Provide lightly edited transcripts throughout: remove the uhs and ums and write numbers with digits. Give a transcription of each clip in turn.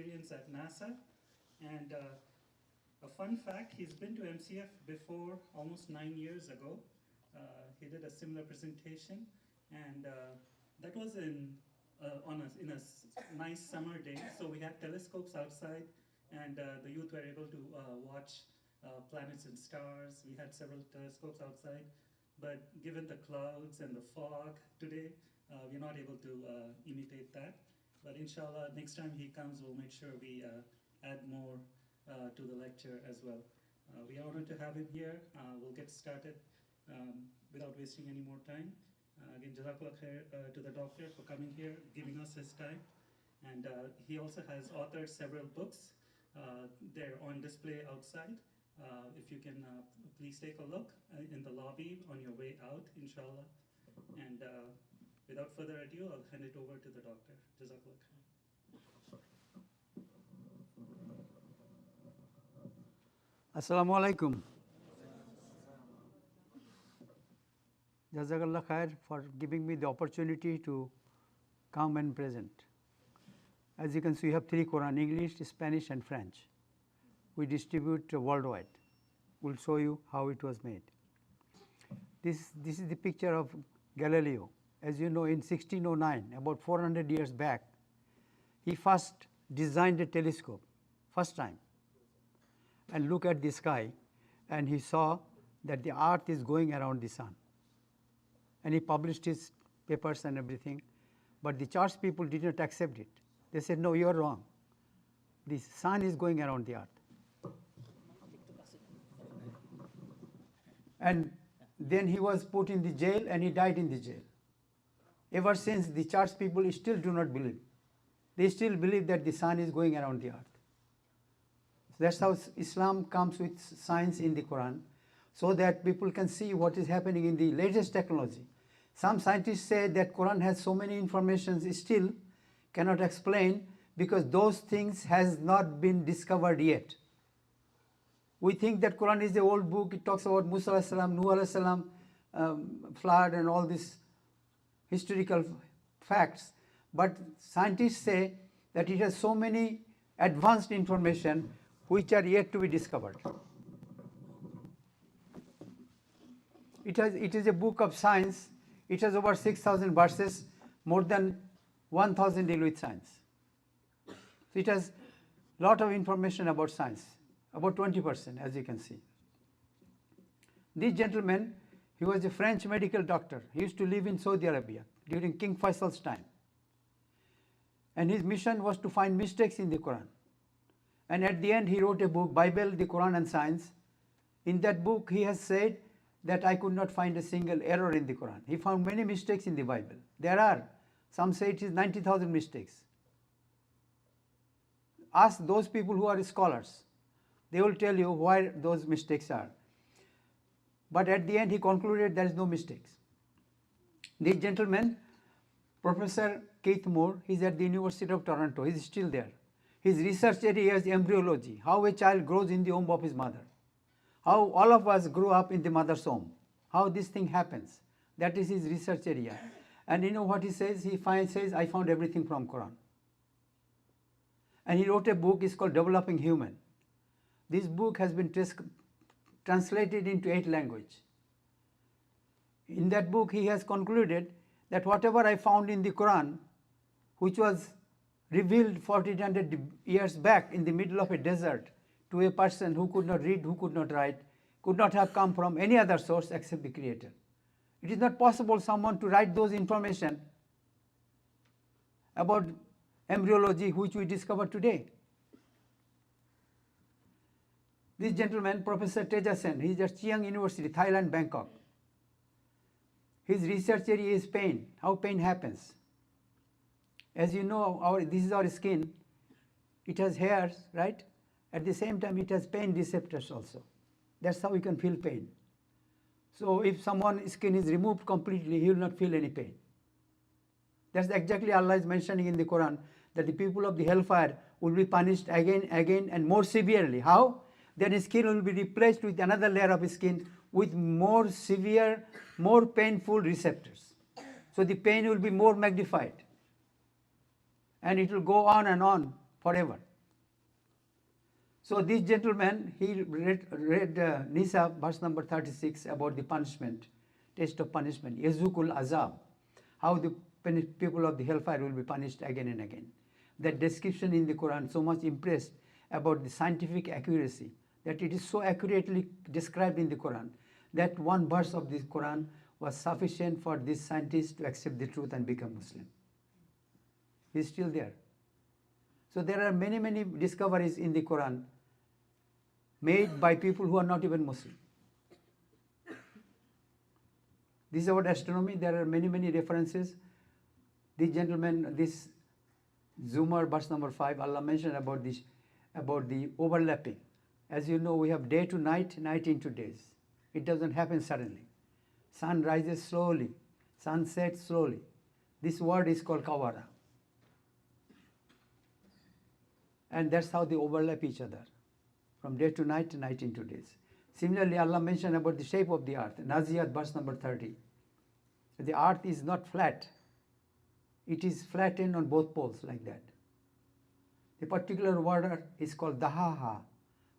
experience at NASA. And a fun fact, he's been to MCF before almost 9 years ago. He did a similar presentation, and that was in a nice summer day. So we had telescopes outside, and the youth were able to watch planets and stars. We had several telescopes outside, but given the clouds and the fog today, we're not able to imitate that. But inshallah, next time he comes, we'll make sure we add more to the lecture as well. We are honored to have him here. We'll get started without wasting any more time. Again, Jazakallah khair to the doctor for coming here, giving us his time. And he also has authored several books. They're on display outside. If you can please take a look in the lobby on your way out, inshallah. And without further ado, I'll hand it over to the doctor. Jazakallah khair. Assalamu alaikum. Jazakallah khair for giving me the opportunity to come and present. As you can see, we have 3 Quran: English, Spanish and French. We distribute worldwide. We'll show you how it was made. This is the picture of Galileo. As you know, in 1609, about 400 years back, he first designed a telescope, first time, and look at the sky, and he saw that the earth is going around the sun. And he published his papers and everything, but the church people did not accept it. They said, no, you are wrong. The sun is going around the earth. And then he was put in the jail and he died in the jail. Ever since, the church people still do not believe. They still believe that the sun is going around the earth. That's how Islam comes with science in the Quran, so that people can see what is happening in the latest technology. Some scientists say that Quran has so many informations still cannot explain because those things has not been discovered yet. We think that Quran is the old book. It talks about Musa alayhi salam, Nuh alayhi salam, flood and all these historical facts. But scientists say that it has so many advanced information which are yet to be discovered. It is a book of science. It has over 6,000 verses, more than 1,000 deal with science. So it has a lot of information about science, about 20%, as you can see. This gentleman, he was a French medical doctor. He used to live in Saudi Arabia during King Faisal's time. And his mission was to find mistakes in the Quran. And at the end, he wrote a book, Bible, the Quran and Science. In that book, he has said that I could not find a single error in the Quran. He found many mistakes in the Bible. There are, some say it is 90,000 mistakes. Ask those people who are scholars. They will tell you why those mistakes are. But at the end, he concluded there is no mistakes. This gentleman, Professor Keith Moore, he's at the University of Toronto. He's still there. His research area is embryology, how a child grows in the womb of his mother, how all of us grew up in the mother's womb, how this thing happens. That is his research area. And you know what he says? He says, I found everything from Quran. And he wrote a book, it's called Developing Human. This book has been translated into 8 languages. In that book, he has concluded that whatever I found in the Quran, which was revealed 1400 years back in the middle of a desert to a person who could not read, who could not write, could not have come from any other source except the Creator. It is not possible someone to write those information about embryology which we discover today. This gentleman, Professor Tejasen, he is at Chiang University, Thailand, Bangkok. His research area is pain, how pain happens. As you know, this is our skin. It has hairs, right? At the same time, it has pain receptors also. That's how we can feel pain. So if someone's skin is removed completely, he will not feel any pain. That's exactly Allah is mentioning in the Quran, that the people of the hellfire will be punished again, and more severely. How? Their skin will be replaced with another layer of skin with more severe, more painful receptors. So the pain will be more magnified. And it will go on and on forever. So this gentleman, he read Nisa, verse number 36, about the punishment, taste of punishment, Yazukul Azab, how the people of the hellfire will be punished again and again. That description in the Quran so much impressed about the scientific accuracy, that it is so accurately described in the Quran, that one verse of the Quran was sufficient for this scientist to accept the truth and become Muslim. He is still there. So there are many, many discoveries in the Quran made by people who are not even Muslim. This is about astronomy. There are many, many references. This gentleman, this Zumar, verse number 5, Allah mentioned about this, about the overlapping. As you know, we have day to night, night into days. It doesn't happen suddenly. Sun rises slowly, sun sets slowly. This word is called kawara. And that's how they overlap each other, from day to night into days. Similarly, Allah mentioned about the shape of the earth. Naziyat, verse number 30. The earth is not flat. It is flattened on both poles like that. The particular word is called dahaha.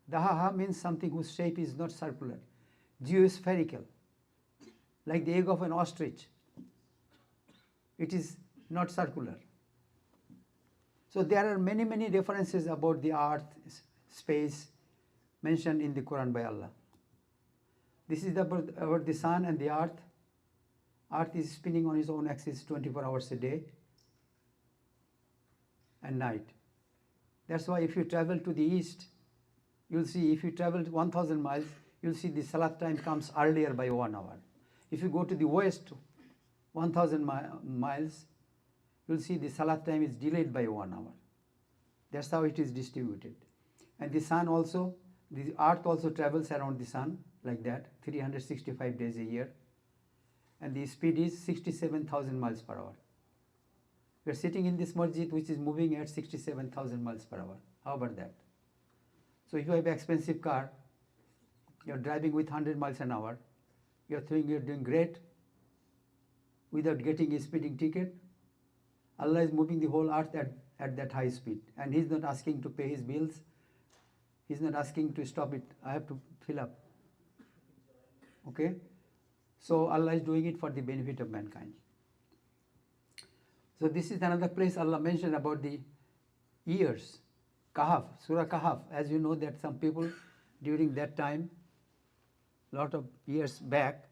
Dahaha means something whose shape is not circular, geospherical, like the egg of an ostrich. It is not circular. So there are many, many references about the earth, space mentioned in the Quran by Allah. This is about the sun and the earth. Earth is spinning on its own axis 24 hours a day and night. That's why if you travel to the east, you'll see, if you travel 1,000 miles, you'll see the salat time comes earlier by 1 hour. If you go to the west 1,000 miles, you'll see the salat time is delayed by 1 hour. That's how it is distributed. And the sun also, the earth also travels around the sun like that, 365 days a year. And the speed is 67,000 miles per hour. We are sitting in this masjid which is moving at 67,000 miles per hour. How about that? So if you have an expensive car, you are driving with 100 miles an hour, you are doing great without getting a speeding ticket. Allah is moving the whole earth at that high speed, and He's not asking to pay His bills. He's not asking to stop it. I have to fill up. Okay? So Allah is doing it for the benefit of mankind. So this is another place Allah mentioned about the years. Kahf, Surah Kahf. As you know that some people during that time, lot of years back,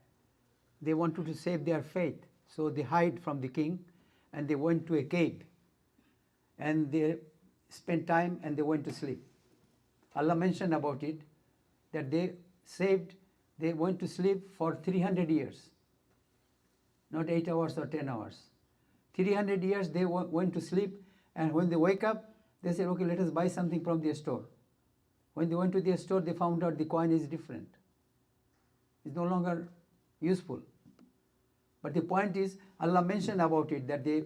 they wanted to save their faith. So they hid from the king and they went to a cave. And they spent time and they went to sleep. Allah mentioned about it that they went to sleep for 300 years. Not 8 hours or 10 hours. 300 years they went to sleep, and when they wake up, they said, okay, let us buy something from the store. When they went to the store, they found out the coin is different. It's no longer useful. But the point is, Allah mentioned about it that they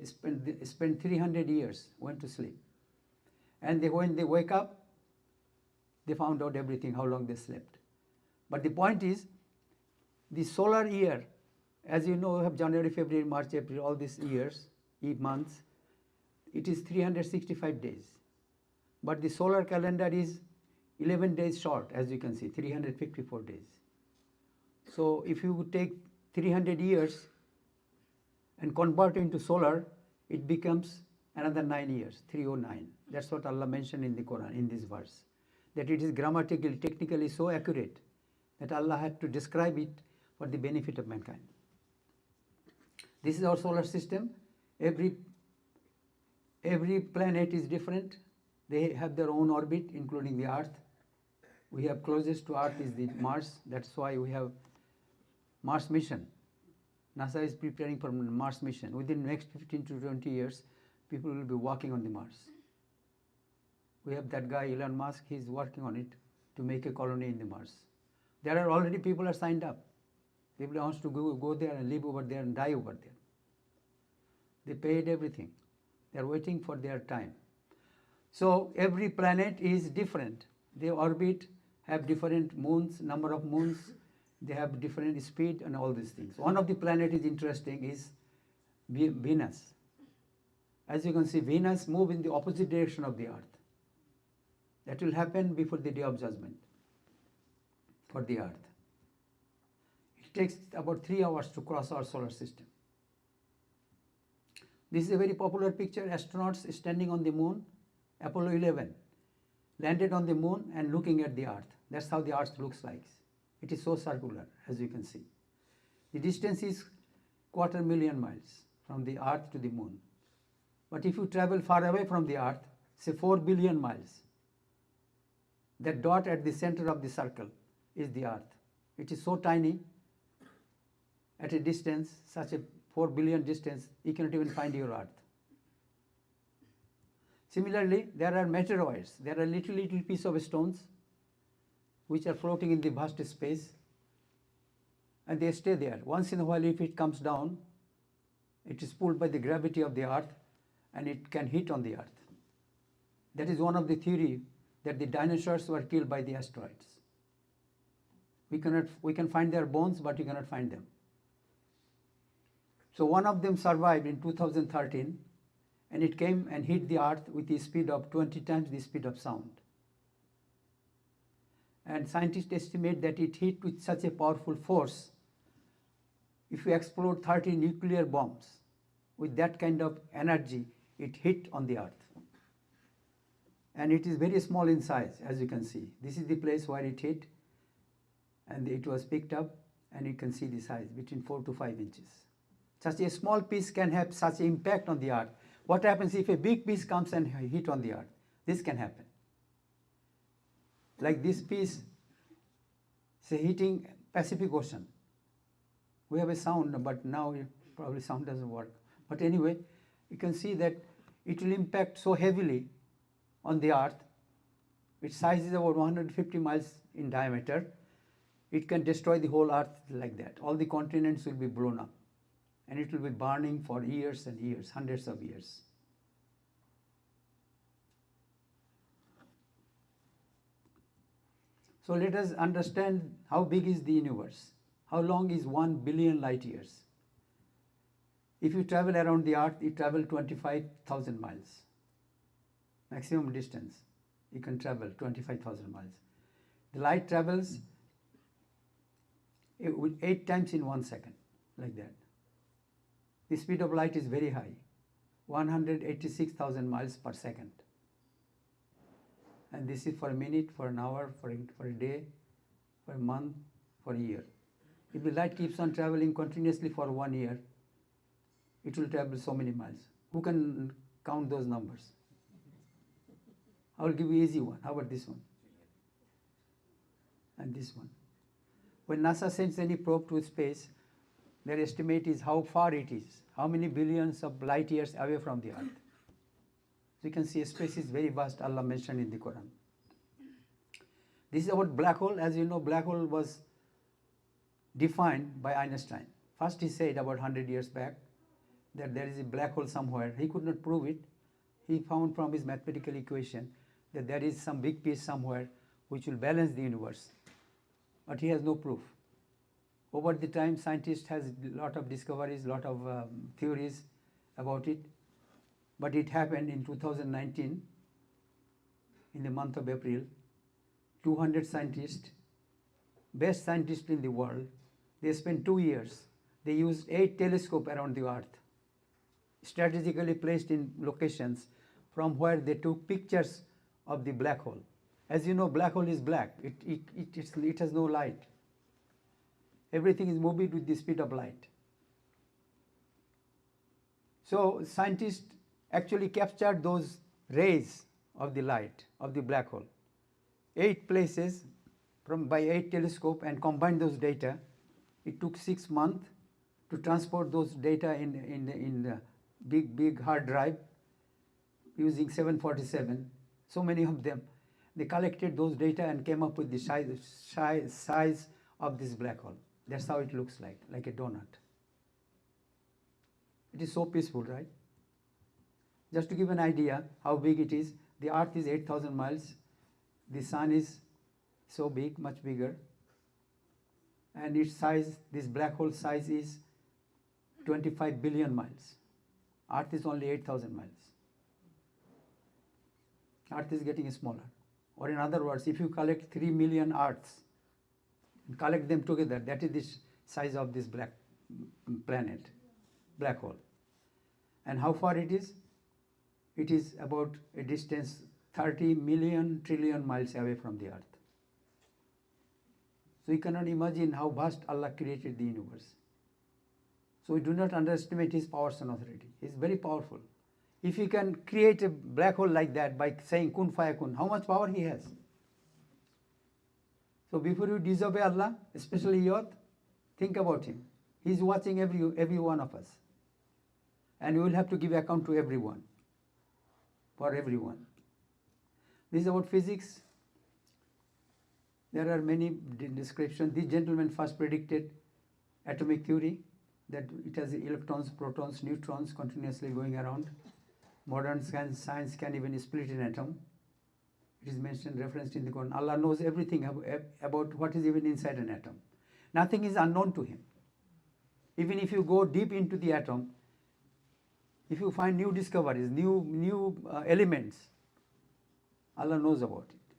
spent 300 years, went to sleep. And when they wake up, they found out everything, how long they slept. But the point is, the solar year, as you know, we have January, February, March, April, all these years, months, it is 365 days. But the solar calendar is 11 days short, as you can see, 354 days. So if you take 300 years and convert into solar, it becomes another 9 years, 309. That's what Allah mentioned in the Quran, in this verse. That it is grammatically, technically so accurate that Allah had to describe it for the benefit of mankind. This is our solar system. Every planet is different. They have their own orbit, including the Earth. We have closest to Earth is the Mars. That's why we have Mars mission. NASA is preparing for Mars mission. Within the next 15 to 20 years, people will be walking on the Mars. We have that guy, Elon Musk, he's working on it to make a colony in the Mars. There are already people are signed up. People wants to go there and live over there and die over there. They paid everything. They are waiting for their time. So every planet is different. They orbit, have different moons, number of moons. They have different speed and all these things. One of the planet is interesting is Venus. As you can see, Venus moves in the opposite direction of the Earth. That will happen before the day of judgment for the Earth. It takes about 3 hours to cross our solar system. This is a very popular picture. Astronauts standing on the moon, Apollo 11, landed on the moon and looking at the Earth. That's how the Earth looks like. It is so circular, as you can see. The distance is 250,000 miles from the Earth to the moon. But if you travel far away from the Earth, say 4 billion miles, that dot at the center of the circle is the Earth. It is so tiny, at a distance, such a 4 billion distance, you cannot even find your Earth. Similarly, there are meteoroids. There are little piece of stones which are floating in the vast space, and they stay there. Once in a while, if it comes down, it is pulled by the gravity of the Earth, and it can hit on the Earth. That is one of the theory that the dinosaurs were killed by the asteroids. We can find their bones, but you cannot find them. So one of them survived in 2013, and it came and hit the Earth with the speed of 20 times the speed of sound. And scientists estimate that it hit with such a powerful force. If you explode 30 nuclear bombs with that kind of energy, it hit on the Earth. And it is very small in size, as you can see. This is the place where it hit, and it was picked up, and you can see the size, between 4 to 5 inches. Such a small piece can have such an impact on the Earth. What happens if a big piece comes and hit on the Earth? This can happen. Like this piece, say, hitting Pacific Ocean. We have a sound, but now probably sound doesn't work. But anyway, you can see that it will impact so heavily on the Earth. Its size is about 150 miles in diameter. It can destroy the whole Earth like that. All the continents will be blown up, and it will be burning for years and years, hundreds of years. So let us understand how big is the universe. How long is 1 billion light years? If you travel around the Earth, you travel 25,000 miles. Maximum distance you can travel, 25,000 miles. The light travels 8 times in 1 second, like that. The speed of light is very high, 186,000 miles per second. And this is for a minute, for an hour, for a day, for a month, for a year. If the light keeps on traveling continuously for 1 year, it will travel so many miles. Who can count those numbers? I will give you an easy one. How about this one? And this one. When NASA sends any probe to space, their estimate is how far it is, how many billions of light years away from the Earth. So you can see space is very vast, Allah mentioned in the Quran. This is about black hole. As you know, black hole was defined by Einstein. First he said about 100 years back that there is a black hole somewhere. He could not prove it. He found from his mathematical equation that there is some big piece somewhere which will balance the universe. But he has no proof. Over the time, scientists has a lot of discoveries, lot of theories about it. But it happened in 2019, in the month of April. 200 scientists, best scientists in the world, they spent 2 years. They used 8 telescopes around the Earth, strategically placed in locations from where they took pictures of the black hole. As you know, black hole is black. It has no light. Everything is moving with the speed of light. So scientists actually captured those rays of the light of the black hole. 8 places by 8 telescopes, and combined those data. It took 6 months to transport those data in the big hard drive using 747. So many of them. They collected those data and came up with the size of this black hole. That's how it looks like a donut. It is so peaceful, right? Just to give an idea how big it is, the Earth is 8,000 miles. The Sun is so big, much bigger. And its size, this black hole size is 25 billion miles. Earth is only 8,000 miles. Earth is getting smaller. Or in other words, if you collect 3 million Earths, collect them together, that is the size of this black planet, black hole. And how far it is? It is about a distance 30 million trillion miles away from the Earth. So you cannot imagine how vast Allah created the universe. So we do not underestimate His powers and authority. He is very powerful. If He can create a black hole like that by saying kun fayakun, how much power He has? So before you disobey Allah, especially youth, think about Him. He is watching every one of us. And we will have to give account to everyone, for everyone. This is about physics. There are many descriptions. This gentleman first predicted atomic theory, that it has electrons, protons, neutrons continuously going around. Modern science can even split an atom. It is mentioned, referenced in the Quran. Allah knows everything about what is even inside an atom. Nothing is unknown to Him. Even if you go deep into the atom, if you find new discoveries, new elements, Allah knows about it.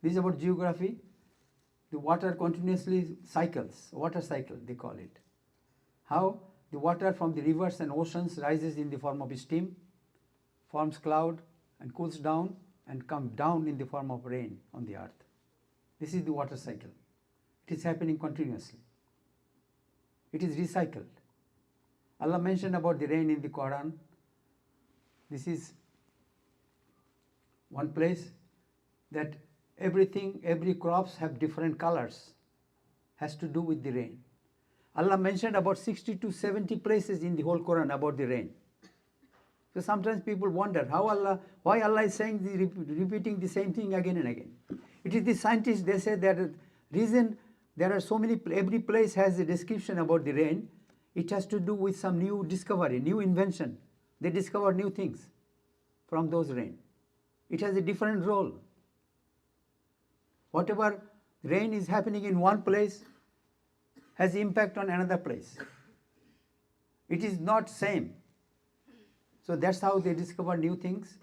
This is about geography. The water continuously cycles, water cycle they call it. How? The water from the rivers and oceans rises in the form of steam, forms cloud and cools down and comes down in the form of rain on the earth. This is the water cycle. It is happening continuously. It is recycled. Allah mentioned about the rain in the Quran. This is one place that every crops have different colors, has to do with the rain. Allah mentioned about 60 to 70 places in the whole Quran about the rain. So sometimes people wonder why Allah is saying repeating the same thing again and again. It is the scientists, they say that reason there are so many, every place has a description about the rain. It has to do with some new discovery, new invention. They discover new things from those rain. It has a different role. Whatever rain is happening in one place has impact on another place. It is not same. So that's how they discover new things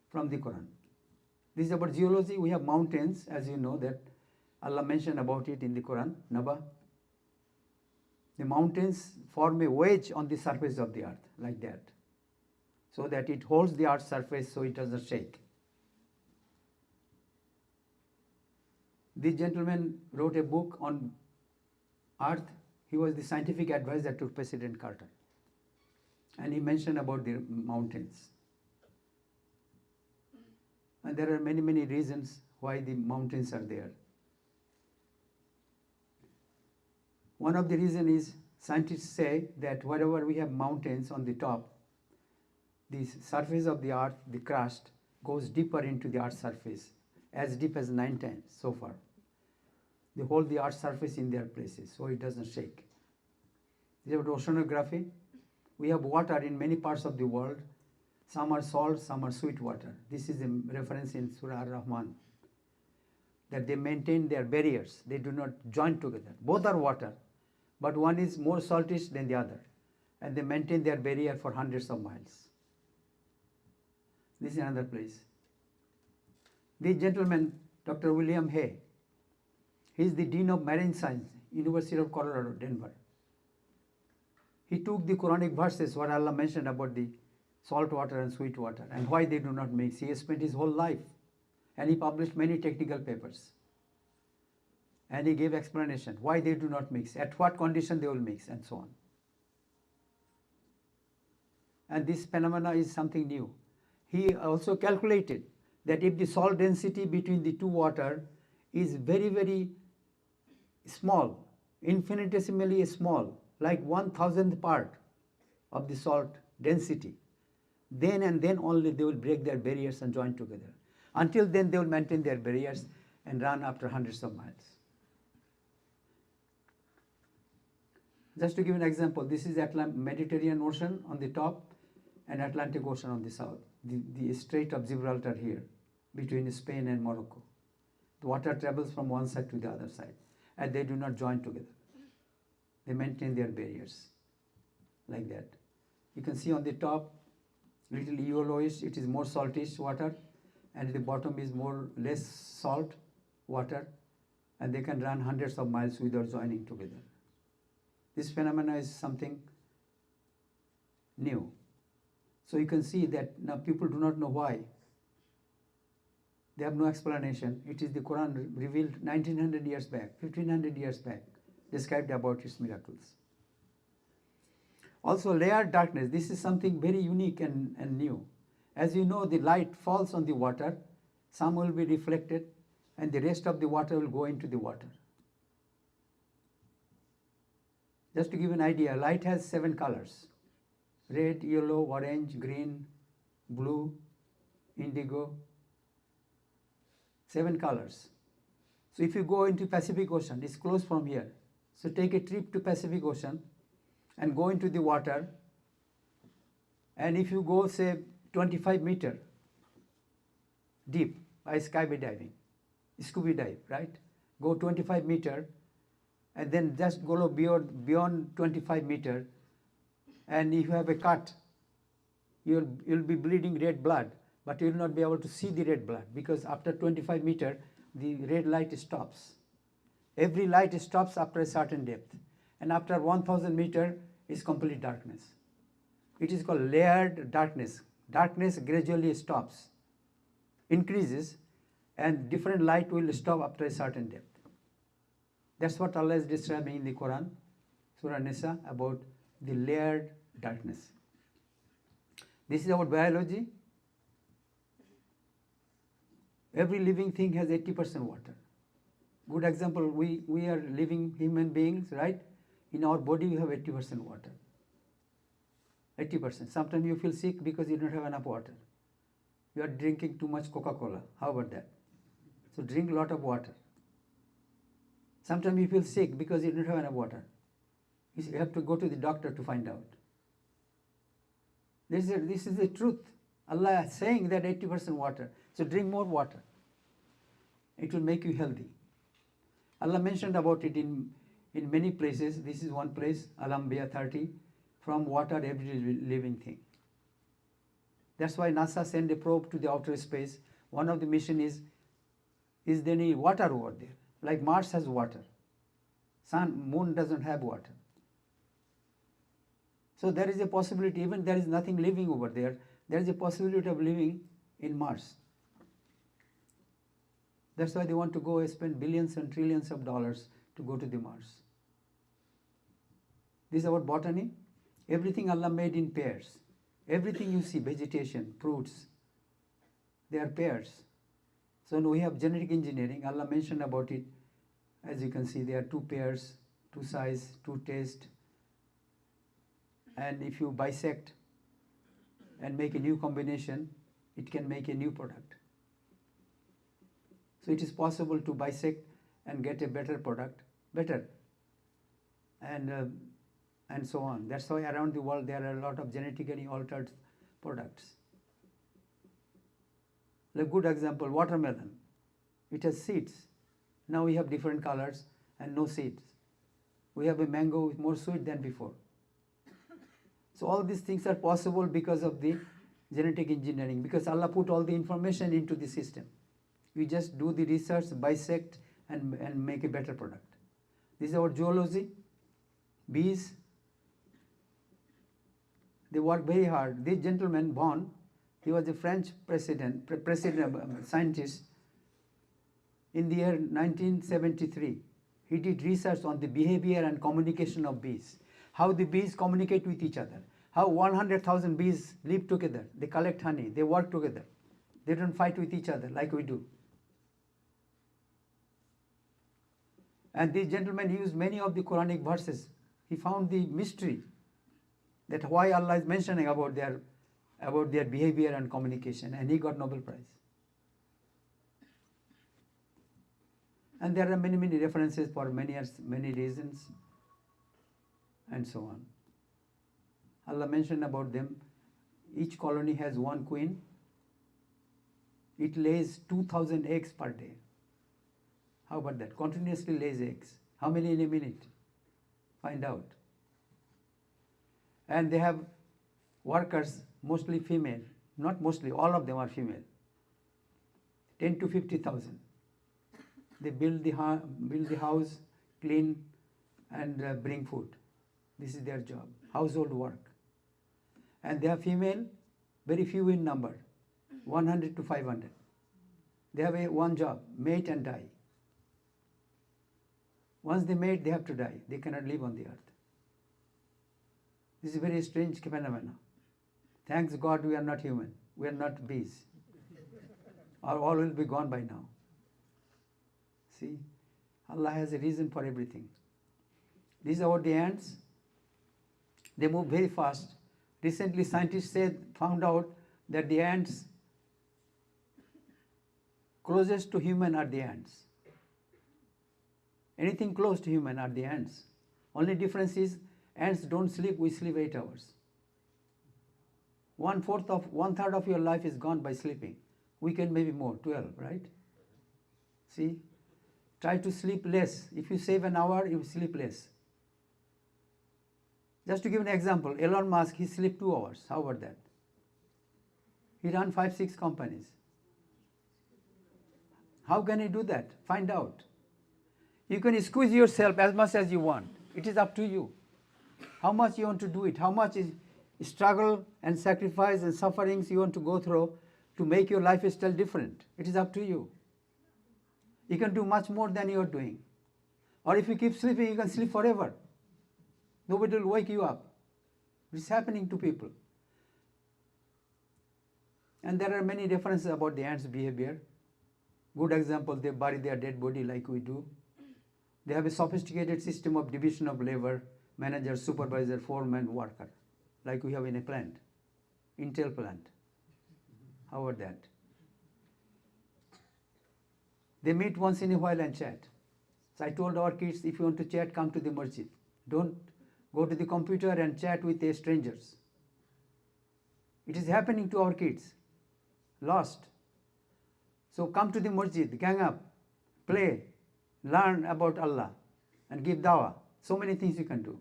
from the Quran. This is about geology. We have mountains, as you know, that Allah mentioned about it in the Quran, Naba. The mountains form a wedge on the surface of the earth, like that, so that it holds the earth's surface so it doesn't shake. This gentleman wrote a book on earth. He was the scientific advisor to President Carter. And he mentioned about the mountains. And there are many, many reasons why the mountains are there. One of the reasons is scientists say that wherever we have mountains on the top, the surface of the earth, the crust, goes deeper into the earth's surface, as deep as 9 times so far. They hold the earth's surface in their places so it doesn't shake. This is about oceanography. We have water in many parts of the world. Some are salt, some are sweet water. This is a reference in Surah Ar-Rahman, that they maintain their barriers. They do not join together. Both are water, but one is more saltish than the other. And they maintain their barrier for hundreds of miles. This is another place. This gentleman, Dr. William Hay, he is the Dean of Marine Science, University of Colorado, Denver. He took the Quranic verses what Allah mentioned about the salt water and sweet water and why they do not mix. He has spent his whole life and he published many technical papers. And he gave explanation why they do not mix, at what condition they will mix, and so on. And this phenomena is something new. He also calculated that if the salt density between the two water is very, very small, infinitesimally small, like 1,000th part of the salt density, then and then only they will break their barriers and join together. Until then they will maintain their barriers and run after hundreds of miles. Just to give an example, this is Mediterranean Ocean on the top and Atlantic Ocean on the south. The Strait of Gibraltar here, between Spain and Morocco. The water travels from one side to the other side, and they do not join together. They maintain their barriers, like that. You can see on the top, little yellowish, it is more saltish water, and at the bottom is less salt water, and they can run hundreds of miles without joining together. This phenomena is something new. So you can see that now people do not know why. They have no explanation. It is the Quran revealed 1900 years back, 1500 years back, described about its miracles. Also, layered darkness. This is something very unique and new. As you know, the light falls on the water, some will be reflected, and the rest of the water will go into the water. Just to give an idea, light has 7 colors: red, yellow, orange, green, blue, indigo. 7 colors. So if you go into Pacific Ocean, it's close from here. So take a trip to Pacific Ocean and go into the water, and if you go say 25 meter deep by skydiving, scuba dive, right? Go 25 meter and then just go beyond 25 meter, and if you have a cut, you'll be bleeding red blood, but you will not be able to see the red blood because after 25 meter the red light stops. Every light stops after a certain depth, and after 1000 meter is complete darkness. It is called layered darkness. Darkness gradually stops, increases, and different light will stop after a certain depth. That's what Allah is describing in the Quran, Surah Nisa, about the layered darkness. This is about biology. Every living thing has 80% water. Good example, we are living human beings, right? In our body we have 80% water. 80%. Sometimes you feel sick because you don't have enough water. You are drinking too much Coca-Cola. How about that? So drink a lot of water. Sometimes you feel sick because you don't have enough water. You have to go to the doctor to find out. This is the truth. Allah is saying that 80% water. So drink more water. It will make you healthy. Allah mentioned about it in many places. This is one place, Al-Anbiya 30, from water every living thing. That's why NASA sent a probe to the outer space. One of the mission is there any water over there? Like Mars has water. Moon doesn't have water. So there is a possibility, even there is nothing living over there, there is a possibility of living in Mars. That's why they want to go spend billions and trillions of dollars to go to the Mars. This is about botany. Everything Allah made in pairs. Everything you see, vegetation, fruits, they are pairs. So we have genetic engineering. Allah mentioned about it. As you can see, there are 2 pairs, 2 size, 2 taste. And if you bisect and make a new combination, it can make a new product. So it is possible to bisect and get a better product, and so on. That's why around the world there are a lot of genetically altered products. A good example, watermelon. It has seeds. Now we have different colors and no seeds. We have a mango with more sweet than before. So all these things are possible because of the genetic engineering, because Allah put all the information into the system. We just do the research, bisect, and make a better product. This is our zoology. Bees, they work very hard. This gentleman, Bonn, he was a French scientist. In the year 1973, he did research on the behavior and communication of bees, how the bees communicate with each other, how 100,000 bees live together, they collect honey, they work together, they don't fight with each other like we do. And this gentleman used many of the Quranic verses. He found the mystery that why Allah is mentioning about their behavior and communication, and he got Nobel Prize. And there are many references for many reasons, and so on. Allah mentioned about them. Each colony has 1 queen. It lays 2,000 eggs per day. How about that? Continuously lays eggs. How many in a minute? Find out. And they have workers, mostly female. Not mostly, all of them are female. 10 to 50,000. They build the house, clean, and bring food. This is their job, household work. And they are female, very few in number, 100 to 500. They have one job, mate and die. Once they mate, they have to die. They cannot live on the earth. This is a very strange phenomenon. Thanks God we are not human. We are not bees. Or all will be gone by now. See, Allah has a reason for everything. This is about the ants. They move very fast. Recently, scientists found out that the ants closest to human are the ants. Anything close to human are the ants. Only difference is ants don't sleep, we sleep 8 hours. One third of your life is gone by sleeping. Weekend maybe more, 12, right? See? Try to sleep less. If you save an hour, you sleep less. Just to give an example, Elon Musk, he sleep 2 hours. How about that? He ran 5-6 companies. How can he do that? Find out. You can squeeze yourself as much as you want. It is up to you. How much you want to do it, how much is struggle and sacrifice and sufferings you want to go through to make your lifestyle different. It is up to you. You can do much more than you are doing. Or if you keep sleeping, you can sleep forever. Nobody will wake you up. It's happening to people. And there are many references about the ants' behavior. Good example, they bury their dead body like we do. They have a sophisticated system of division of labor, manager, supervisor, foreman, worker, like we have in a plant, Intel plant. How about that? They meet once in a while and chat. So I told our kids, if you want to chat, come to the masjid. Don't go to the computer and chat with strangers. It is happening to our kids. Lost. So come to the masjid, gang up, play, learn about Allah, and give dawah. So many things you can do.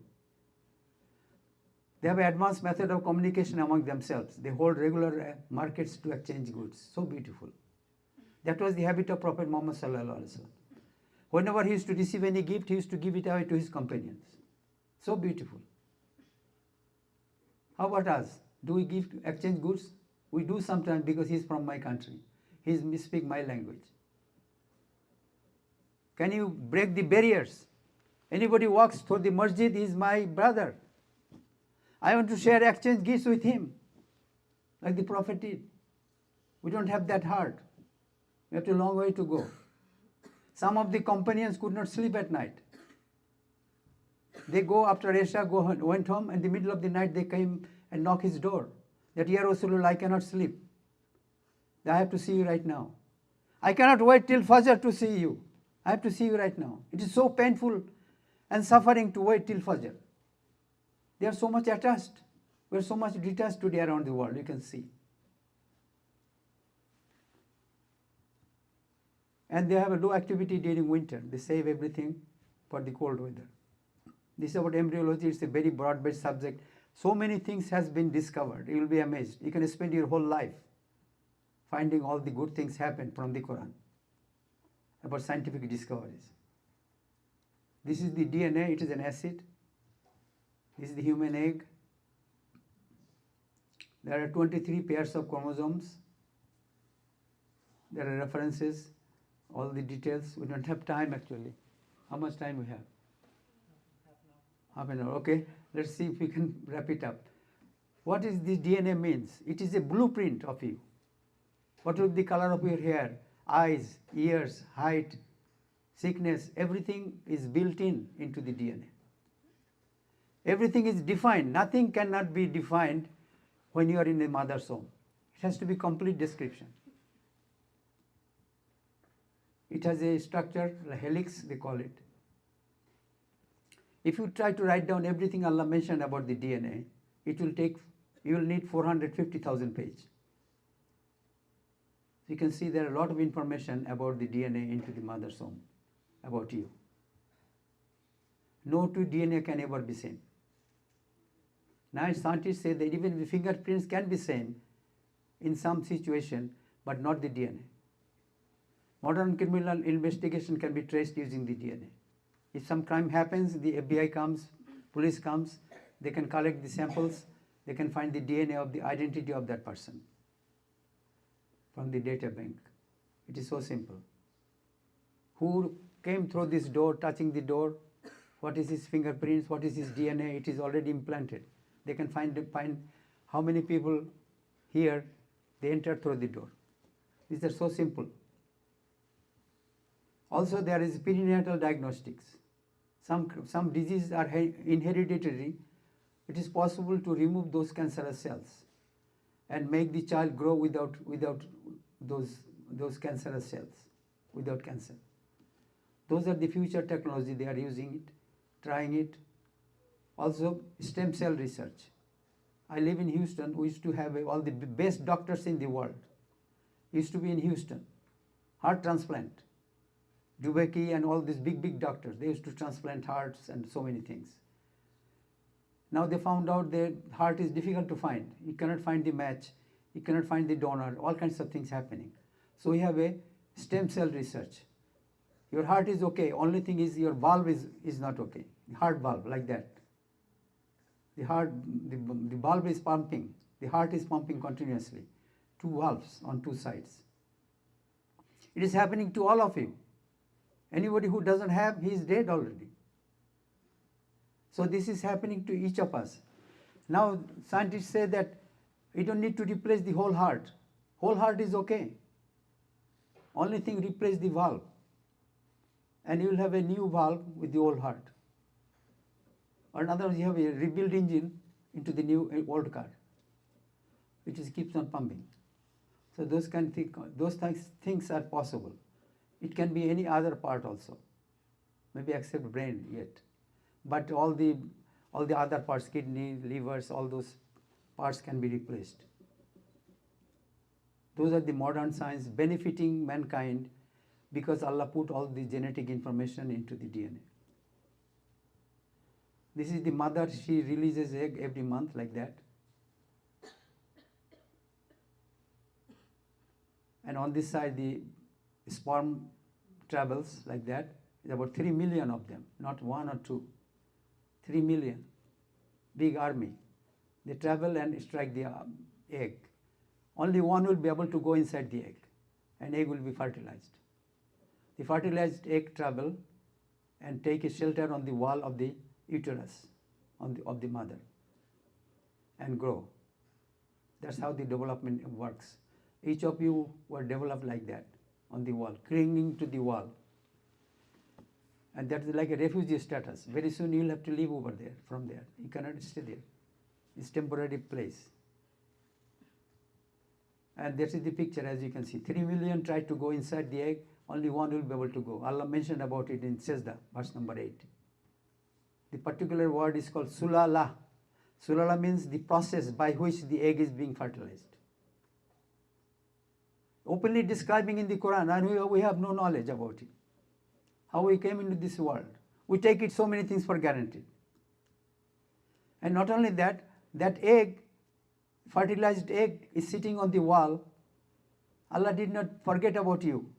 They have an advanced method of communication among themselves. They hold regular markets to exchange goods. So beautiful. That was the habit of Prophet Muhammad sallallahu alaihi wasallam. Whenever he used to receive any gift, he used to give it away to his companions. So beautiful. How about us? Do we exchange goods? We do sometimes because he's from my country. He speaks my language. Can you break the barriers? Anybody walks through the masjid, he is my brother. I want to share exchange gifts with him, like the Prophet did. We don't have that heart. We have a long way to go. Some of the companions could not sleep at night. They go after Isha, went home, and in the middle of the night they came and knocked his door. That, Ya Rasulullah, I cannot sleep. I have to see you right now. I cannot wait till Fajr to see you. I have to see you right now. It is so painful and suffering to wait till Fajr. They are so much attached. We are so much detached today around the world, you can see. And they have a low activity during winter. They save everything for the cold weather. This is about embryology. It's a very broad-based subject. So many things has been discovered. You will be amazed. You can spend your whole life finding all the good things happen from the Quran about scientific discoveries. This is the DNA. It is an acid. This is the human egg. There are 23 pairs of chromosomes. There are references, all the details. We don't have time actually. How much time we have? Half an hour. Okay. Let's see if we can wrap it up. What is this DNA means? It is a blueprint of you. What will be the color of your hair, eyes, ears, height, sickness, everything is built into the DNA. Everything is defined. Nothing cannot be defined when you are in the mother's womb. It has to be complete description. It has a structure, a helix they call it. If you try to write down everything Allah mentioned about the DNA, you will need 450,000 pages. You can see there are a lot of information about the DNA into the mother's womb, about you. No two DNA can ever be same. Now scientists say that even the fingerprints can be same in some situation, but not the DNA. Modern criminal investigation can be traced using the DNA. If some crime happens, the FBI comes, police comes, they can collect the samples, they can find the DNA of the identity of that person from the data bank. It is so simple. Who came through this door, touching the door, what is his fingerprints, what is his DNA, it is already implanted. They can find how many people here, they entered through the door. These are so simple. Also, there is perinatal diagnostics. Some diseases are inheritatory. It is possible to remove those cancerous cells and make the child grow without those cancerous cells, without cancer. Those are the future technology. They are using it, trying it. Also, stem cell research. I live in Houston. We used to have all the best doctors in the world. Used to be in Houston. Heart transplant. Dubecki and all these big doctors, they used to transplant hearts and so many things. Now they found out that heart is difficult to find. You cannot find the match. You cannot find the donor. All kinds of things happening. So we have a stem cell research. Your heart is okay. Only thing is your valve is not okay. The heart valve, like that. The valve is pumping. The heart is pumping continuously. Two valves on two sides. It is happening to all of you. Anybody who doesn't have, he is dead already. So this is happening to each of us. Now scientists say that we don't need to replace the whole heart. Whole heart is okay. Only thing, replace the valve. And you will have a new valve with the old heart. Or in other words, you have a rebuilt engine into the old car, which keeps on pumping. So those things are possible. It can be any other part also, maybe except brain yet. But all the other parts, kidney, livers, all those parts can be replaced. Those are the modern science benefiting mankind because Allah put all the genetic information into the DNA. This is the mother, she releases egg every month like that. And on this side, the sperm travels like that. There are about 3 million of them, not 1 or 2. 3 million. Big army. They travel and strike the egg. Only one will be able to go inside the egg, and egg will be fertilized. The fertilized egg travel and take a shelter on the wall of the uterus of the mother and grow. That's how the development works. Each of you were developed like that, on the wall, clinging to the wall. And that is like a refugee status. Very soon you will have to leave over there, from there. You cannot stay there. It's temporary place. And that is the picture, as you can see. 3 million tried to go inside the egg, only one will be able to go. Allah mentioned about it in Sajda, verse number 8. The particular word is called sulala. Sulala means the process by which the egg is being fertilized. Openly describing in the Quran, and we have no knowledge about it. How we came into this world. We take it so many things for granted. And not only that, that egg, fertilized egg, is sitting on the wall. Allah did not forget about you.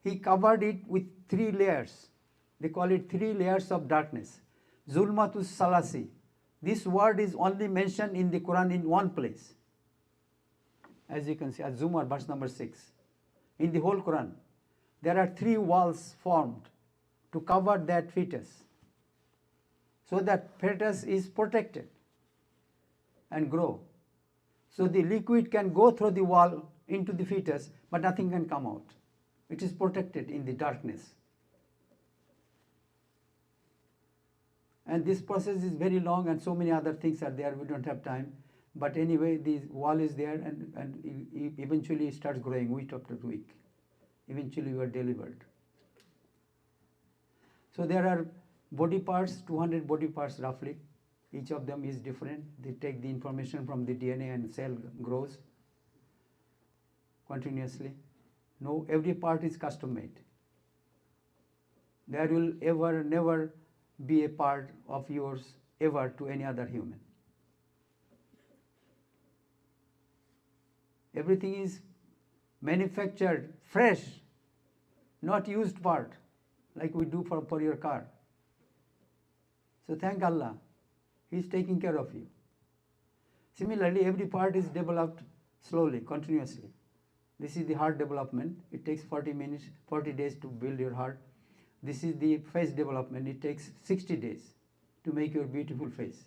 He covered it with 3 layers. They call it 3 layers of darkness. Zulmatus Salasi. This word is only mentioned in the Quran in one place. As you can see, Az-Zumar, verse number 6. In the whole Quran, there are 3 walls formed to cover that fetus, so that fetus is protected and grow. So the liquid can go through the wall into the fetus, but nothing can come out. It is protected in the darkness. And this process is very long, and so many other things are there. We don't have time. But anyway, the wall is there, and eventually it starts growing week after week. Eventually you are delivered. So there are body parts, 200 body parts roughly. Each of them is different. They take the information from the DNA, and cell grows continuously. No, every part is custom made. There will never be a part of yours ever to any other human. Everything is manufactured fresh not used part like we do for your car. So thank Allah, He is taking care of you. Similarly, every part is developed slowly, continuously. This is the heart development. It takes 40 minutes, 40 days to build your heart. This is the face development. It takes 60 days to make your beautiful face.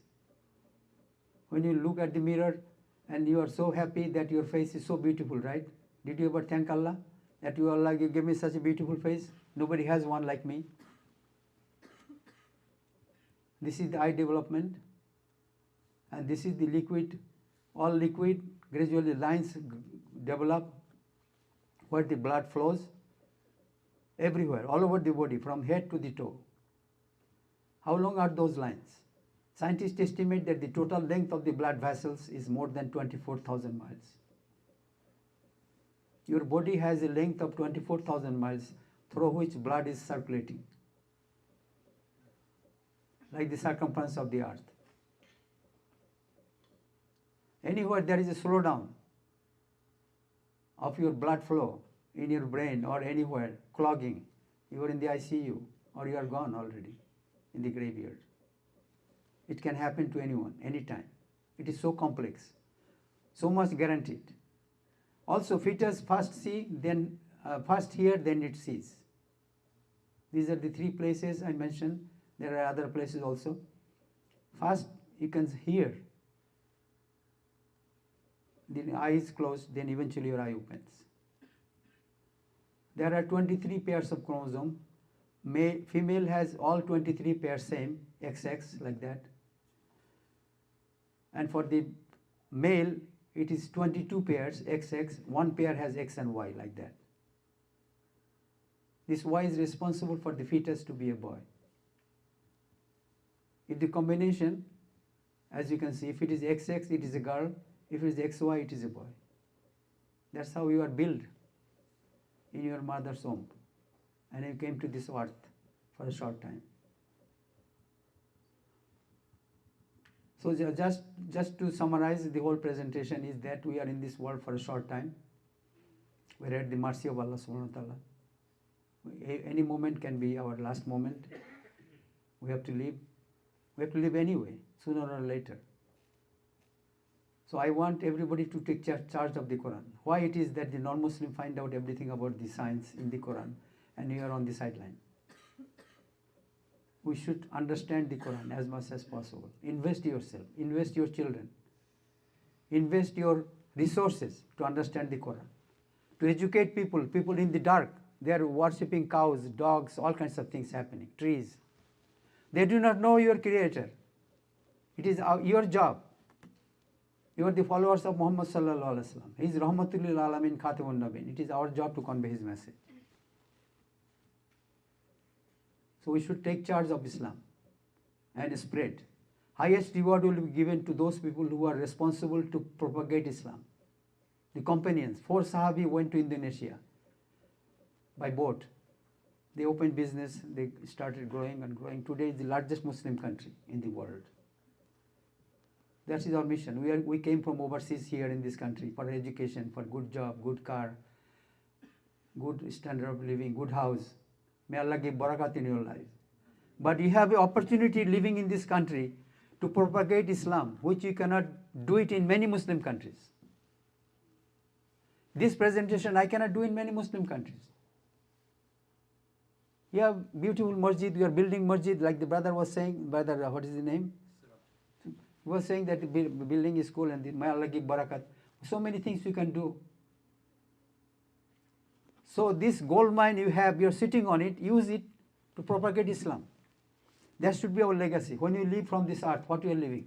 When you look at the mirror and you are so happy that your face is so beautiful, right? Did you ever thank Allah that you Allah, you gave me such a beautiful face? Nobody has one like me. This is the eye development, and this is the liquid, all liquid, gradually lines develop where the blood flows everywhere, all over the body, from head to the toe. How long are those lines? Scientists estimate that the total length of the blood vessels is more than 24,000 miles. Your body has a length of 24,000 miles through which blood is circulating, like the circumference of the earth. Anywhere there is a slowdown of your blood flow in your brain or anywhere, clogging, you are in the ICU or you are gone already in the graveyard. It can happen to anyone, anytime. It is so complex, so much guaranteed. Also, fetus first see, then first hear, then it sees. These are the three places I mentioned. There are other places also. First, you can hear. The eye is closed, then eventually your eye opens. There are 23 pairs of chromosome. Female has all 23 pairs same, XX, like that. And for the male, it is 22 pairs, XX, one pair has X and Y, like that. This Y is responsible for the fetus to be a boy. If the combination, as you can see, if it is XX, it is a girl. If it is XY, it is a boy. That's how you are built in your mother's womb. And you came to this earth for a short time. So just to summarize the whole presentation is that we are in this world for a short time. We are at the mercy of Allah subhanahu wa ta'ala. Any moment can be our last moment. We have to live. We have to live anyway, sooner or later. So I want everybody to take charge of the Quran. Why it is that the non-Muslim find out everything about the science in the Quran and you are on the sideline? We should understand the Quran as much as possible. Invest yourself, invest your children, invest your resources to understand the Quran. To educate people in the dark, they are worshipping cows, dogs, all kinds of things happening, trees. They do not know your Creator. It is your job. You are the followers of Muhammad sallallahu alaihi wasallam. He is Rahmatul lil Alamin Khatimun Nabin. It is our job to convey his message. So we should take charge of Islam and spread. Highest reward will be given to those people who are responsible to propagate Islam. The companions, 4 Sahabi went to Indonesia by boat. They opened business, they started growing and growing. Today is the largest Muslim country in the world. That is our mission. We came from overseas here in this country for education, for good job, good car, good standard of living, good house. May Allah give barakat in your life. But you have an opportunity living in this country to propagate Islam, which you cannot do it in many Muslim countries. This presentation I cannot do in many Muslim countries. You have beautiful masjid, you are building masjid, like the brother was saying, brother, what is the name? He was saying that the building is cool and may Allah give barakat. So many things you can do. So this gold mine you have, you're sitting on it, use it to propagate Islam. That should be our legacy. When you leave from this earth, what you are leaving?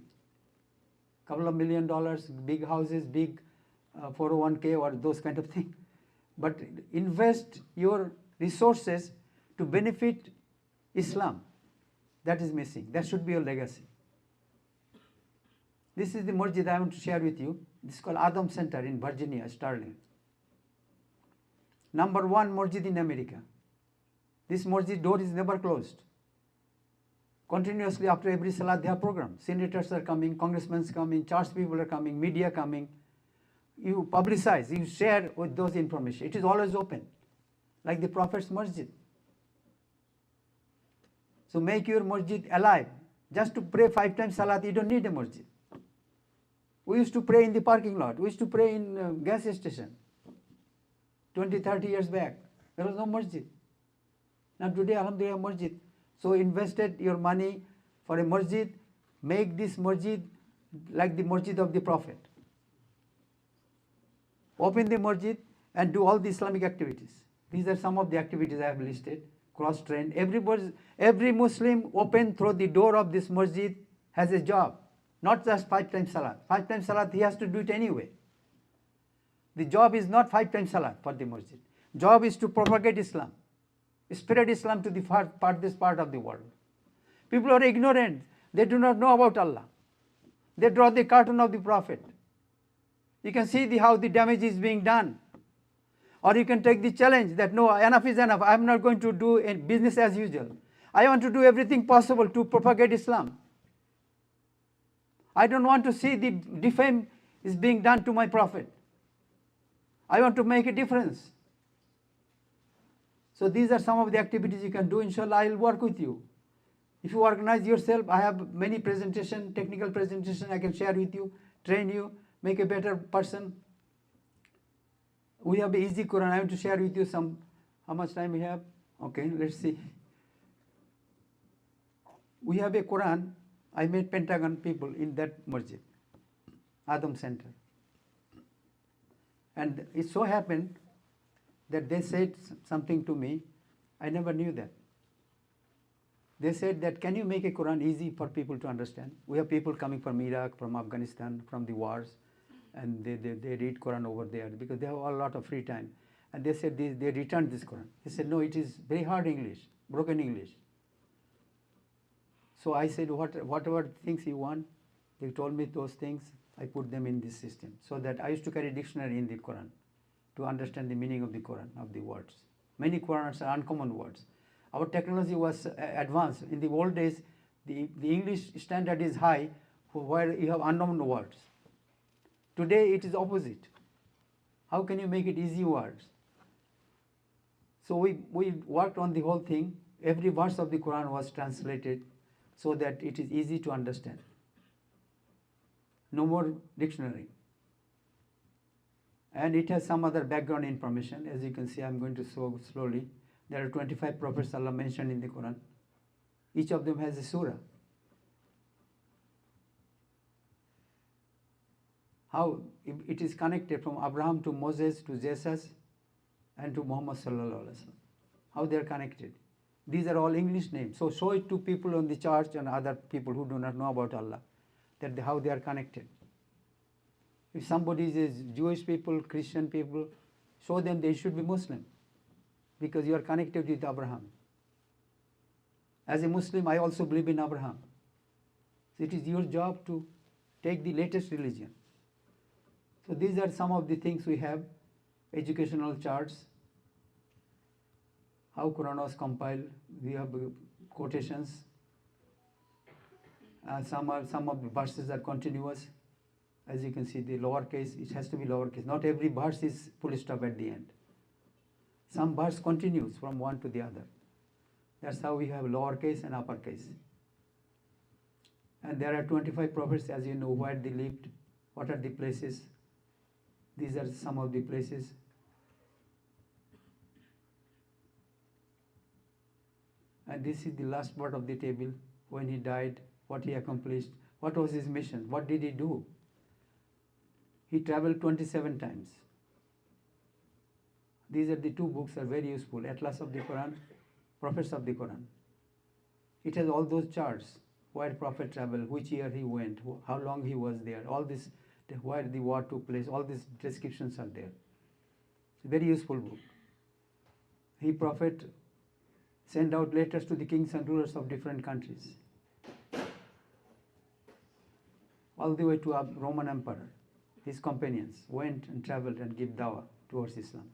Couple of $1 million, big houses, big 401k or those kind of things. But invest your resources to benefit Islam. That is missing. That should be your legacy. This is the masjid I want to share with you. This is called Adam Center in Virginia, Sterling. Number 1 masjid in America. This masjid door is never closed. Continuously after every salat they have program. Senators are coming, congressmen coming, church people are coming, media coming. You publicize, you share with those information. It is always open. like the Prophet's masjid. So make your masjid alive. Just to pray 5 times salat, you don't need a masjid. We used to pray in the parking lot. We used to pray in gas station. 20, 30 years back, there was no masjid. Now today, alhamdulillah, masjid. So invested your money for a masjid, make this masjid like the masjid of the Prophet. Open the masjid and do all the Islamic activities. These are some of the activities I have listed. Cross-train. Every Muslim open through the door of this masjid has a job. Not just 5 times salat. 5 times salat, he has to do it anyway. The job is not 5 times salat for the masjid. Job is to propagate Islam. Spread Islam to the this part of the world. People are ignorant. They do not know about Allah. They draw the cartoon of the Prophet. You can see how the damage is being done. Or you can take the challenge that no, enough is enough. I am not going to do business as usual. I want to do everything possible to propagate Islam. I don't want to see the defame is being done to my Prophet. I want to make a difference. So these are some of the activities you can do. Inshallah, I will work with you. If you organize yourself, I have many technical presentation I can share with you, train you, make a better person. We have an easy Quran. I want to share with you some. How much time we have? Okay, let's see. We have a Quran. I met Pentagon people in that masjid, Adam Center. And it so happened that they said something to me. I never knew that. They said that, can you make a Quran easy for people to understand? We have people coming from Iraq, from Afghanistan, from the wars, and they read Quran over there because they have a lot of free time. And they said they returned this Quran. He said, no, it is very hard English, broken English. So I said, whatever things you want, they told me those things, I put them in this system. So that I used to carry dictionary in the Quran to understand the meaning of the Quran, of the words. Many Qurans are uncommon words. Our technology was advanced. In the old days, the English standard is high where you have unknown words. Today it is opposite. How can you make it easy words? So we worked on the whole thing. Every verse of the Quran was translated so that it is easy to understand. No more dictionary. And it has some other background information. As you can see, I'm going to show slowly. There are 25 prophets Allah mentioned in the Quran. Each of them has a surah. How it is connected from Abraham to Moses to Jesus and to Muhammad sallallahu alaihi wasallam. How they are connected. These are all English names. So show it to people on the church and other people who do not know about Allah, that how they are connected. If somebody is Jewish people, Christian people, show them they should be Muslim because you are connected with Abraham. As a Muslim, I also believe in Abraham. So it is your job to take the latest religion. So these are some of the things we have. Educational charts, how Quran was compiled. We have quotations. Some of the verses are continuous. As you can see, the lowercase, it has to be lowercase. Not every verse is full stop at the end. Some verse continues from one to the other. That's how we have lowercase and uppercase. And there are 25 prophets, as you know, where they lived, what are the places. These are some of the places. And this is the last part of the table, when he died, what he accomplished, what was his mission, what did he do. He traveled 27 times. These are the two books are very useful, Atlas of the Quran, Prophets of the Quran. It has all those charts, where Prophet traveled, which year he went, how long he was there, all this, where the war took place, all these descriptions are there. Very useful book. He, Prophet, sent out letters to the kings and rulers of different countries, all the way to a Roman emperor. His companions went and traveled and gave dawah towards Islam.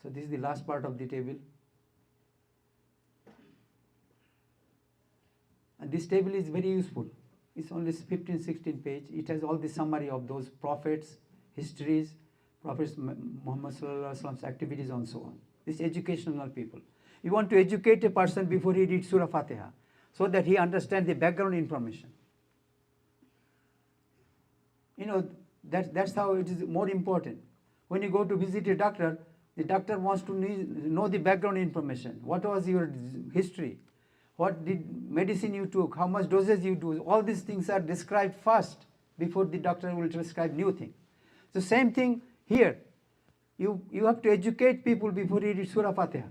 So this is the last part of the table. And this table is very useful. It's only 15, 16 page. It has all the summary of those prophets, histories, Prophet Muhammad Sallallahu Alaihi Wasallam's activities and so on. These educational people. You want to educate a person before he reads Surah Fatiha so that he understands the background information. You know, that's how it is more important. When you go to visit a doctor, the doctor wants to know the background information. What was your history? What did medicine you took? How much doses you do? All these things are described first before the doctor will prescribe new thing. So same thing here. You have to educate people before you read Surah Fatiha.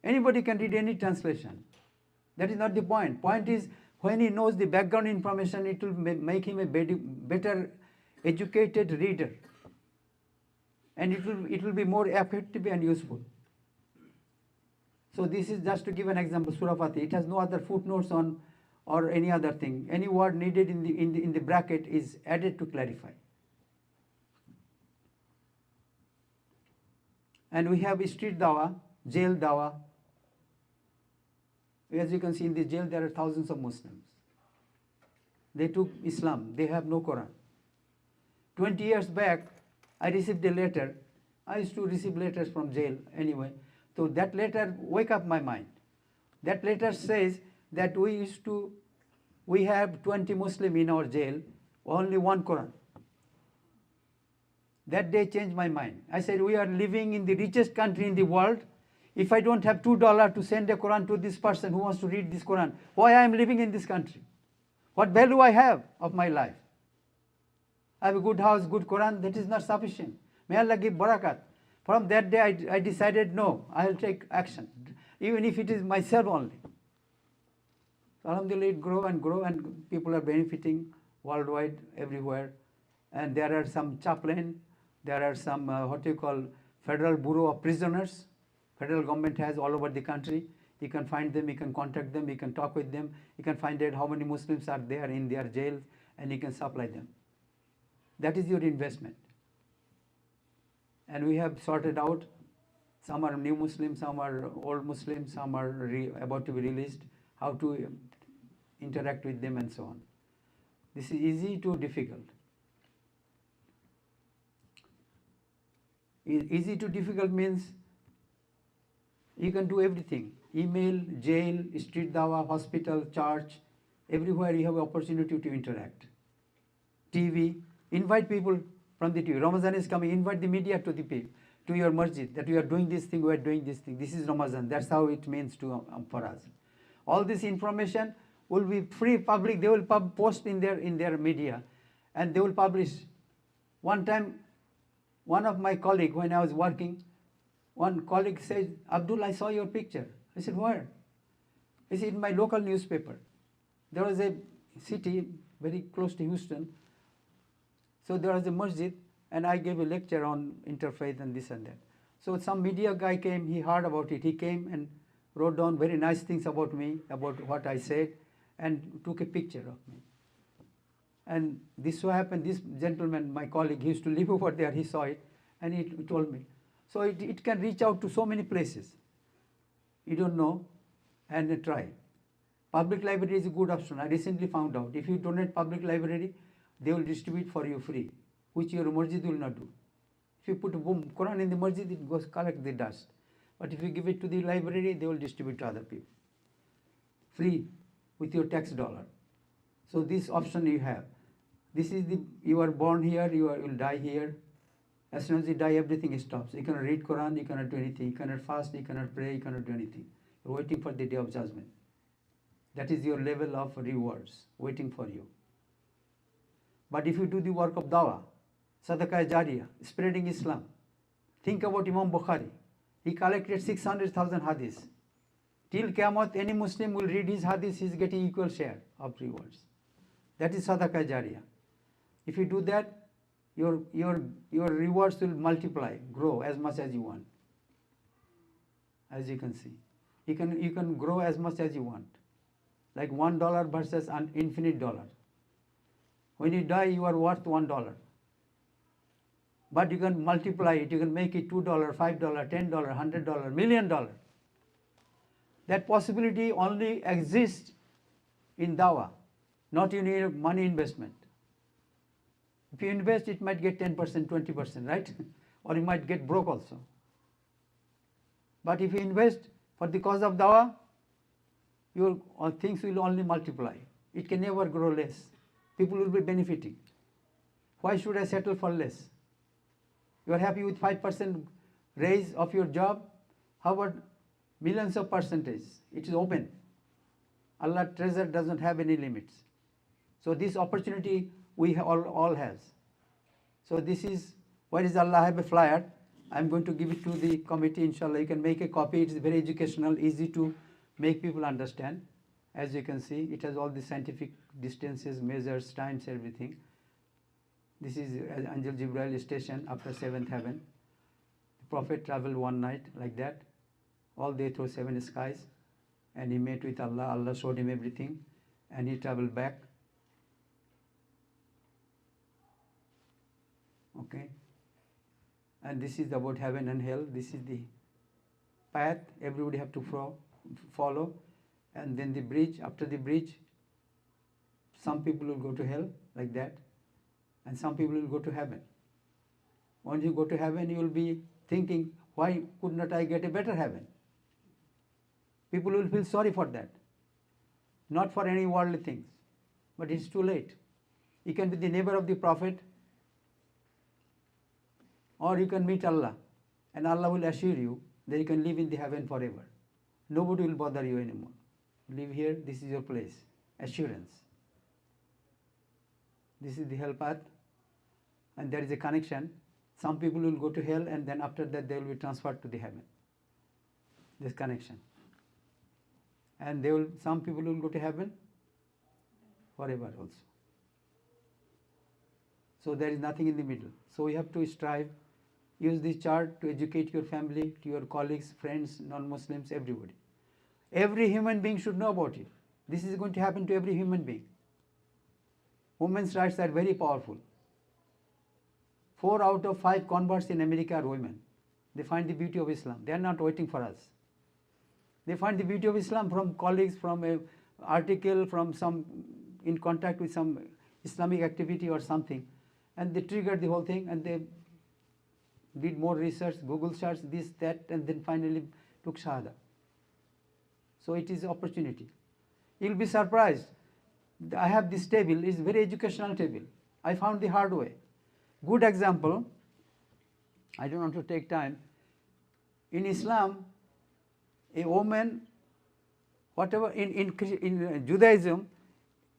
Anybody can read any translation. That is not the point. Point is, when he knows the background information, it will make him a better educated reader. And it will be more effective and useful. So this is just to give an example, Surah Fatiha. It has no other footnotes on or any other thing. Any word needed in the bracket is added to clarify. And we have street dawa, jail dawa. As you can see in the jail, there are thousands of Muslims. They took Islam. They have no Quran. 20 years back, I received a letter. I used to receive letters from jail anyway. So that letter wake up my mind. That letter says that we have 20 Muslims in our jail, only one Quran. That day changed my mind. I said, we are living in the richest country in the world. If I don't have $2 to send a Quran to this person who wants to read this Quran, why I am living in this country? What value I have of my life? I have a good house, good Quran, that is not sufficient. May Allah give barakat. From that day I decided, no, I will take action, even if it is myself only. So alhamdulillah, it grow and people are benefiting worldwide, everywhere. And there are some chaplain, there are some, Federal Bureau of Prisoners. Federal government has all over the country. You can find them, you can contact them, you can talk with them, you can find out how many Muslims are there in their jails, and you can supply them. That is your investment. And we have sorted out, some are new Muslims, some are old Muslims, some are about to be released, how to interact with them and so on. This is easy to difficult. Easy to difficult means you can do everything. Email, jail, street dawa, hospital, church, everywhere you have opportunity to interact. TV, invite people from the TV. Ramadan is coming, invite the media to your masjid, that we are doing this thing, we are doing this thing. This is Ramadan. That's how it means for us. All this information will be free, public. They will post in their media, and they will publish. One time, one of my colleagues, when I was working, one colleague said, Abdul, I saw your picture. I said, where? He said, in my local newspaper. There was a city very close to Houston. So there was a masjid, and I gave a lecture on interfaith and this and that. So some media guy came, he heard about it. He came and wrote down very nice things about me, about what I said, and took a picture of me. And this so happened, this gentleman, my colleague, he used to live over there, he saw it, and he told me. So it can reach out to so many places. You don't know, and try. Public library is a good option. I recently found out, if you donate public library, they will distribute for you free, which your masjid will not do. If you put a Quran in the masjid, it goes collect the dust. But if you give it to the library, they will distribute to other people. Free, with your tax dollar. So this option you have. This is you are born here, you will die here. As soon as you die, everything stops. You cannot read Quran, you cannot do anything. You cannot fast, you cannot pray, you cannot do anything. You're waiting for the day of judgment. That is your level of rewards waiting for you. But if you do the work of dawah, sadaqah jariyah, spreading Islam, think about Imam Bukhari. He collected 600,000 hadiths. Till Qiyamah, any Muslim will read his hadiths, he is getting equal share of rewards. That is sadaqah jariyah. If you do that, your rewards will multiply, grow as much as you want. As you can see, you can grow as much as you want, like $1 versus an infinite dollar. When you die, you are worth $1, but you can multiply it. You can make it $2, $5, $10, $100, $1 million. That possibility only exists in dawah, not in your money investment. If you invest, it might get 10%, 20%, right? Or you might get broke also. But if you invest for the cause of dawah, your things will only multiply. It can never grow less. People will be benefiting. Why should I settle for less? You are happy with 5% raise of your job? How about millions of percentage? It is open. Allah's treasure doesn't have any limits. So this opportunity we all has. So this is, where is Allah? I have a flyer. I'm going to give it to the committee, inshallah. You can make a copy. It's very educational, easy to make people understand. As you can see, it has all the scientific distances, measures, times, everything. This is Angel Jibril station after 7th heaven. The Prophet traveled one night like that, all the way through 7 skies, and he met with Allah. Allah showed him everything, and he traveled back. Okay. And this is about heaven and hell. This is the path everybody have to follow. And then the bridge, after the bridge, some people will go to hell like that, and some people will go to heaven. Once you go to heaven, you will be thinking, why could not I get a better heaven? People will feel sorry for that. Not for any worldly things, but it's too late. You can be the neighbor of the Prophet, or you can meet Allah, and Allah will assure you that you can live in the heaven forever. Nobody will bother you anymore. Live here, this is your place. Assurance. This is the hell path, and there is a connection. Some people will go to hell, and then after that they will be transferred to the heaven. This connection. And some people will go to heaven forever also. So there is nothing in the middle. So we have to strive. Use this chart to educate your family, to your colleagues, friends, non-Muslims, everybody. Every human being should know about it. This is going to happen to every human being. Women's rights are very powerful. 4 out of 5 converts in America are women. They find the beauty of Islam. They are not waiting for us. They find the beauty of Islam from colleagues, from an article, from some in contact with some Islamic activity or something, and they triggered the whole thing, and they did more research, Google search, this, that, and then finally took Shahada. So it is opportunity. You'll be surprised. I have this table, it's very educational table. I found the hard way. Good example, I don't want to take time. In Islam, a woman, whatever, in Judaism,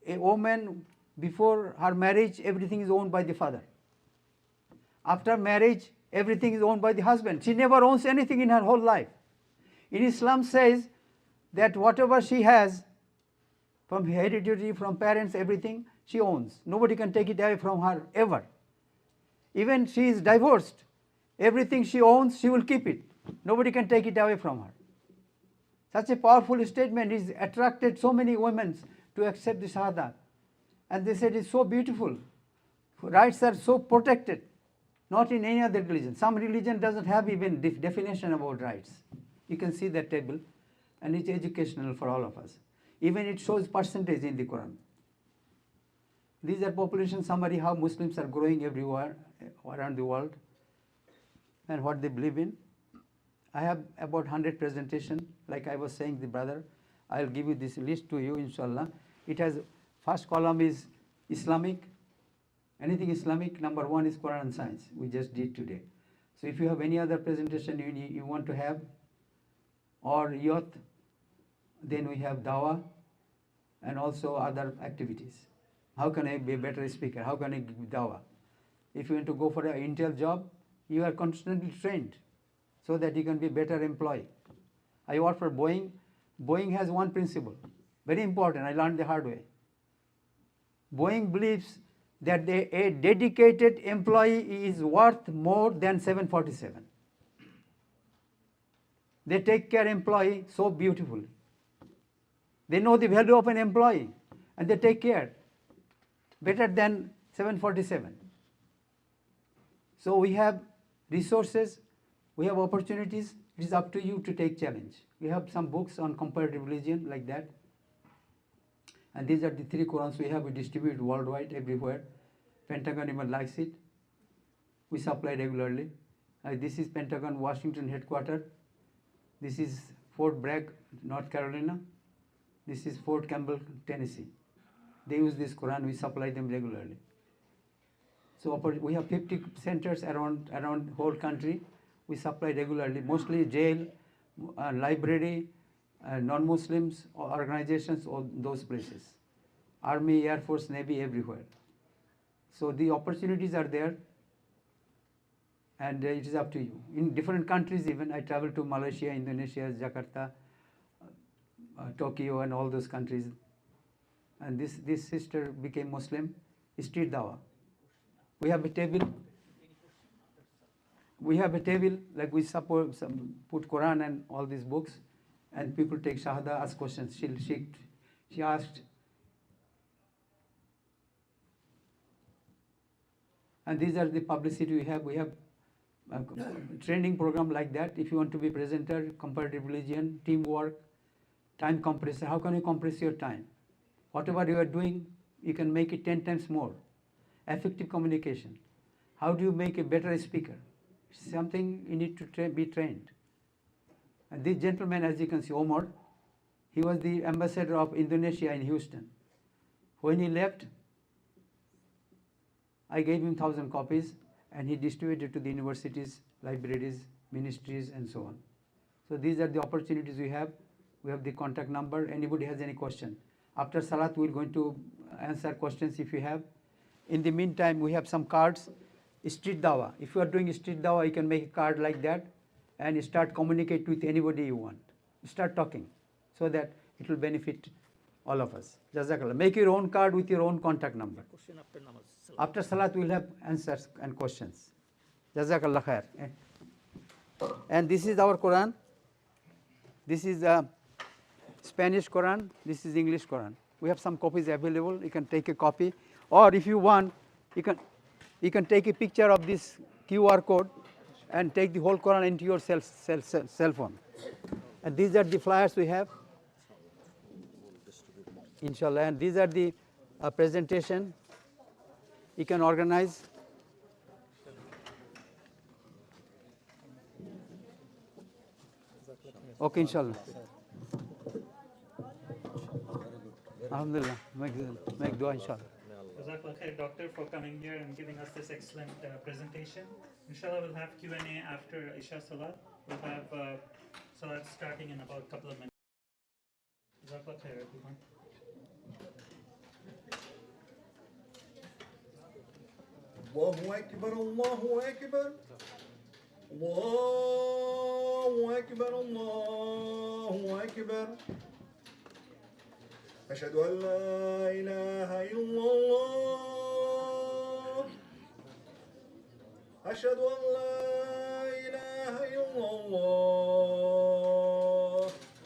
a woman before her marriage, everything is owned by the father. After marriage, everything is owned by the husband. She never owns anything in her whole life. In Islam says that whatever she has, from heredity, from parents, everything, she owns. Nobody can take it away from her, ever. Even she is divorced, everything she owns, she will keep it. Nobody can take it away from her. Such a powerful statement is attracted so many women to accept the Shahada. And they said it's so beautiful. Rights are so protected. Not in any other religion. Some religion doesn't have even definition about rights. You can see that table, and it's educational for all of us. Even it shows percentage in the Quran. These are population summary, how Muslims are growing everywhere around the world and what they believe in. I have about 100 presentation. Like I was saying, the brother, I'll give you this list to you, inshallah. It has, first column is Islamic. Anything Islamic, number 1 is Quran and Science, we just did today. So if you have any other presentation you want to have, or youth, then we have Dawah and also other activities. How can I be a better speaker? How can I give Dawah? If you want to go for an Intel job, you are constantly trained so that you can be a better employee. I work for Boeing. Boeing has one principle, very important, I learned the hard way. Boeing believes that a dedicated employee is worth more than 747. They take care of employee so beautifully. They know the value of an employee, and they take care better than 747. So we have resources, we have opportunities. It is up to you to take challenge. We have some books on comparative religion like that. And these are the 3 Qurans we have, we distribute worldwide, everywhere. Pentagon even likes it. We supply regularly. This is Pentagon Washington headquarters. This is Fort Bragg, North Carolina. This is Fort Campbell, Tennessee. They use this Quran. We supply them regularly. So we have 50 centers around whole country. We supply regularly, mostly jail, library, non-Muslims, organizations, all those places. Army, Air Force, Navy, everywhere. So the opportunities are there, and it is up to you. In different countries even, I travel to Malaysia, Indonesia, Jakarta, Tokyo, and all those countries. And this sister became Muslim, street dawah. We have a table. We have a table, like we support put Quran and all these books, and people take shahada, ask questions. She asked, and these are the publicity we have. We have a training program like that. If you want to be presenter, comparative religion, teamwork, time compressor. How can you compress your time? Whatever you are doing, you can make it 10 times more. Effective communication. How do you make a better speaker? Something you need to be trained. And this gentleman, as you can see, Omar, he was the ambassador of Indonesia in Houston. When he left, I gave him 1,000 copies, and he distributed to the universities, libraries, ministries, and so on. So these are the opportunities we have. We have the contact number. Anybody has any question? After Salat, we're going to answer questions if you have. In the meantime, we have some cards. Street Dawah. If you are doing Street Dawah, you can make a card like that and start communicate with anybody you want. Start talking so that it will benefit all of us. Jazakallah. Make your own card with your own contact number. After Salat, we'll have answers and questions. Jazakallah khair. And this is our Quran. This is Spanish Quran. This is English Quran. We have some copies available. You can take a copy. Or if you want, you can take a picture of this QR code and take the whole Quran into your cell phone. And these are the flyers we have, inshallah. And these are the presentation you can organize. Okay, inshallah. Alhamdulillah. Make dua, inshallah. Jazakallah khair, Doctor, for coming here and giving us this excellent presentation. Inshallah, we'll have Q&A after Isha Salat. We'll have Salat starting in about a couple of minutes. Jazakallah khair, everyone. Allahu Akbar, Allahu Akbar. Allahu Akbar, Allahu Akbar. أشهد أن لا إله إلا الله أشهد أن